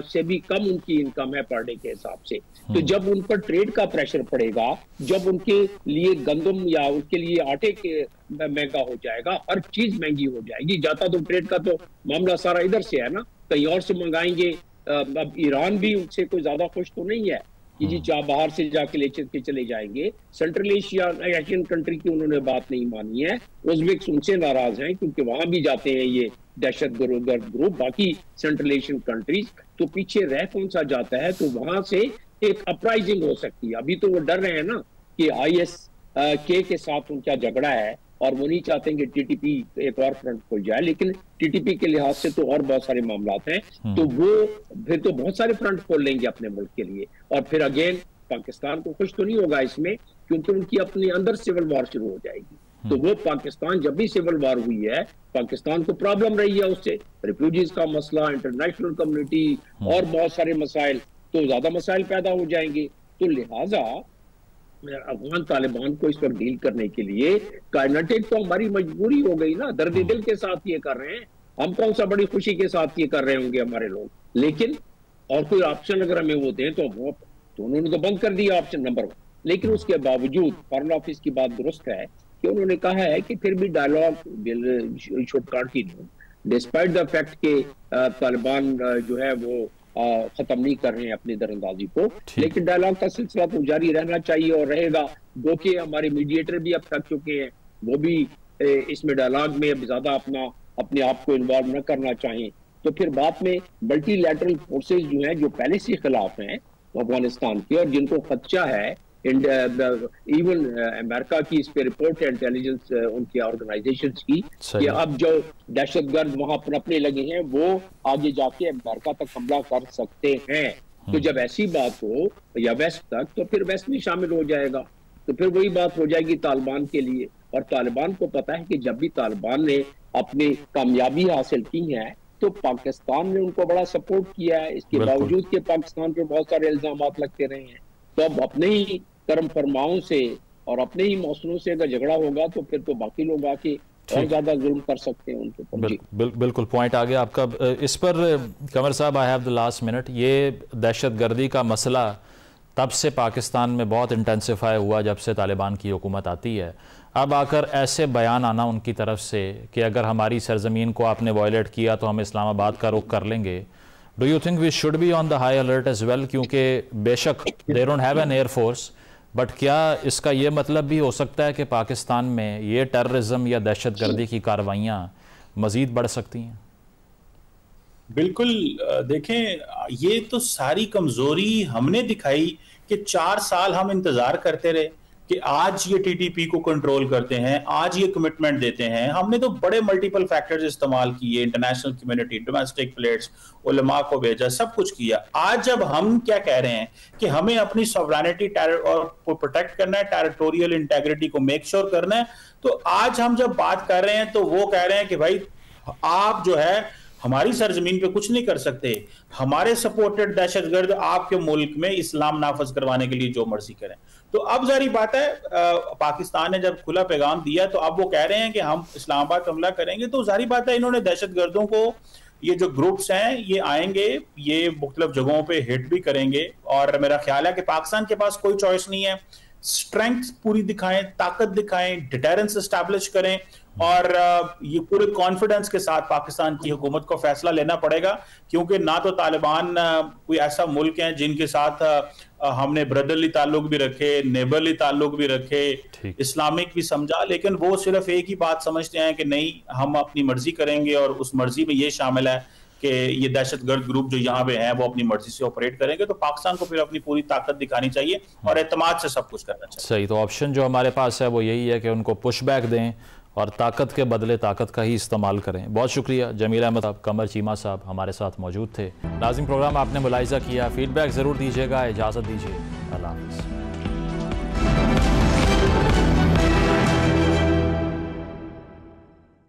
Speaker 4: से भी कम उनकी इनकम है पर डे के हिसाब से। तो जब उन पर ट्रेड का प्रेशर पड़ेगा, जब उनके लिए गंदम या उनके लिए आटे के महंगा हो जाएगा, हर चीज महंगी हो जाएगी। जाता तो ट्रेड का तो मामला सारा इधर से है ना, कहीं और से मंगाएंगे। अब ईरान भी उनसे कोई ज्यादा खुश तो नहीं है कि जी चाह बाहर से जाके ले के चले जाएंगे। सेंट्रल एशियन कंट्री की उन्होंने बात नहीं मानी है। उज़्बेक्स उनसे नाराज हैं क्योंकि वहां भी जाते हैं ये दहशत गर्द ग्रुप, बाकी सेंट्रल एशियन कंट्रीज। तो पीछे रह कौन सा जाता है, तो वहां से एक अपराइजिंग हो सकती है। अभी तो वो डर रहे हैं ना कि IS के साथ उनका झगड़ा है और वो नहीं चाहते कि TTP एक और फ्रंट खुल जाए, लेकिन TTP के लिहाज से तो और बहुत सारे मामला हैं, तो वो फिर तो बहुत सारे फ्रंट खोल लेंगे अपने मुल्क के लिए। और फिर अगेन पाकिस्तान को खुश तो नहीं होगा इसमें, क्योंकि उनकी अपने अंदर सिविल वॉर शुरू हो जाएगी। तो वो पाकिस्तान, जब भी सिविल वॉर हुई है, पाकिस्तान को प्रॉब्लम रही है उससे, रिफ्यूजीज का मसला, इंटरनेशनल कम्युनिटी और बहुत सारे मसाइल, तो ज्यादा मसाइल पैदा हो जाएंगे। तो लिहाजा अफगान तालिबान को इस वक्त डील करने के लिए कायनेटिक तो हमारी मजबूरी हो गई ना, दर्द दिल के साथ ये कर रहे हैं। हम कौन सा बड़ी खुशी के साथ ये कर रहे होंगे हमारे लोग, लेकिन और कोई ऑप्शन अगर हमें वो दें तो उन्होंने तो बंद कर दिया ऑप्शन नंबर 1। लेकिन उसके बावजूद फॉरेन ऑफिस की बात दुरुस्त है कि उन्होंने कहा है कि फिर भी dialogue should continue despite the fact के तालिबान जो है वो खत्म नहीं कर रहे हैं अपनी दरअंदाजी को, लेकिन डायलॉग का सिलसिला तो जारी रहना चाहिए और रहेगा। दो के हमारे मीडिएटर भी अब थक चुके हैं, वो भी इसमें डायलॉग में अब ज्यादा अपने आप को इन्वॉल्व न करना चाहें। तो फिर बाद में मल्टीलैटरल फोर्सेज जो हैं, जो पहले से खिलाफ हैं अफगानिस्तान के, और जिनको खदशा है इवन अमेरिका की इस पे रिपोर्ट है, इंटेलिजेंस उनकी ऑर्गेनाइजेशन की, कि अब जो दहशतगर्द वहां पनपने लगे हैं वो आगे जाके अमेरिका तक हमला कर सकते हैं। तो जब ऐसी बात हो या वेस्ट तक, तो फिर वेस्ट भी शामिल हो जाएगा। तो फिर वही बात हो जाएगी तालिबान के लिए। और तालिबान को पता है कि जब भी तालिबान ने अपनी कामयाबी हासिल की है तो पाकिस्तान ने उनको बड़ा सपोर्ट किया है, इसके बावजूद कि पाकिस्तान पर बहुत सारे इल्जाम लगते रहे हैं। तो अब अपने ही कर्म फरमाओं से और अपने ही मौसलों से अगर झगड़ा होगा तो फिर तो बाकी लोग आके और ज्यादा जुल्म कर सकते हैं उनके ऊपर।
Speaker 1: बिल्कुल पॉइंट आ गया आपका। इस पर कमर साहब, I have the last minute. ये दहशतगर्दी का मसला तब से पाकिस्तान में बहुत इंटेंसिफाई हुआ जब से तालिबान की हुकूमत आती है। अब आकर ऐसे बयान आना उनकी तरफ से कि अगर हमारी सरजमीन को आपने वायलेट किया तो हम इस्लामाबाद का रुख कर लेंगे, do you think we should be on the high alert as well? क्योंकि बेशक they don't have an air force, but क्या इसका ये मतलब भी हो सकता है कि पाकिस्तान में ये टेररिज्म या दहशतगर्दी की कार्रवाइयाँ मजीद बढ़ सकती हैं?
Speaker 3: बिल्कुल। देखें, ये तो सारी कमजोरी हमने दिखाई कि 4 साल हम इंतजार करते रहे कि आज ये TTP को कंट्रोल करते हैं, आज ये कमिटमेंट देते हैं। हमने तो बड़े मल्टीपल फैक्टर्स इस्तेमाल किए, इंटरनेशनल कम्युनिटी, डोमेस्टिक प्लेयर्स, उलमा को भेजा, सब कुछ किया। आज जब हम क्या कह रहे हैं कि हमें अपनी सॉवरेनिटी को प्रोटेक्ट करना है, टेरिटोरियल इंटेग्रिटी को मेक श्योर करना है, तो आज हम जब बात कर रहे हैं तो वो कह रहे हैं कि भाई आप जो है हमारी सरजमीन पे कुछ नहीं कर सकते, हमारे सपोर्टेड दहशतगर्द आपके मुल्क में इस्लाम नाफज करवाने के लिए जो मर्जी करें। तो अब जारी बात है, पाकिस्तान ने जब खुला पैगाम दिया तो अब वो कह रहे हैं कि हम इस्लामाबाद हमला करेंगे। तो जारी बात है, इन्होंने दहशतगर्दों को, ये जो ग्रुप्स हैं ये आएंगे, ये मुख्तलिफ जगहों पे हिट भी करेंगे। और मेरा ख्याल है कि पाकिस्तान के पास कोई चॉइस नहीं है, स्ट्रेंथ पूरी दिखाएं, ताकत दिखाएं, डिटेरेंस एस्टैब्लिश करें, और ये पूरे कॉन्फिडेंस के साथ पाकिस्तान की हुकूमत को फैसला लेना पड़ेगा। क्योंकि ना तो तालिबान कोई ऐसा मुल्क है जिनके साथ हमने ब्रदरली ताल्लुक भी रखे, नेबरली ताल्लुक भी रखे, इस्लामिक भी समझा, लेकिन वो सिर्फ एक ही बात समझते हैं कि नहीं हम अपनी मर्जी करेंगे और उस मर्जी में ये शामिल है कि ये दहशतगर्द ग्रुप जो यहाँ पे हैं वो अपनी मर्जी से ऑपरेट करेंगे। तो पाकिस्तान को फिर अपनी पूरी ताकत दिखानी चाहिए और एतमाद से सब कुछ करना चाहिए।
Speaker 1: सही, तो ऑप्शन जो हमारे पास है वो यही है कि उनको पुशबैक दें और ताकत के बदले ताकत का ही इस्तेमाल करें। बहुत शुक्रिया जमील अहमद साहब, कमर चीमा साहब हमारे साथ मौजूद थे। नाज़रीन, प्रोग्राम आपने मुलाहिज़ा किया, फीडबैक ज़रूर दीजिएगा। इजाज़त दीजिए, अल्लाह हाफ़िज़।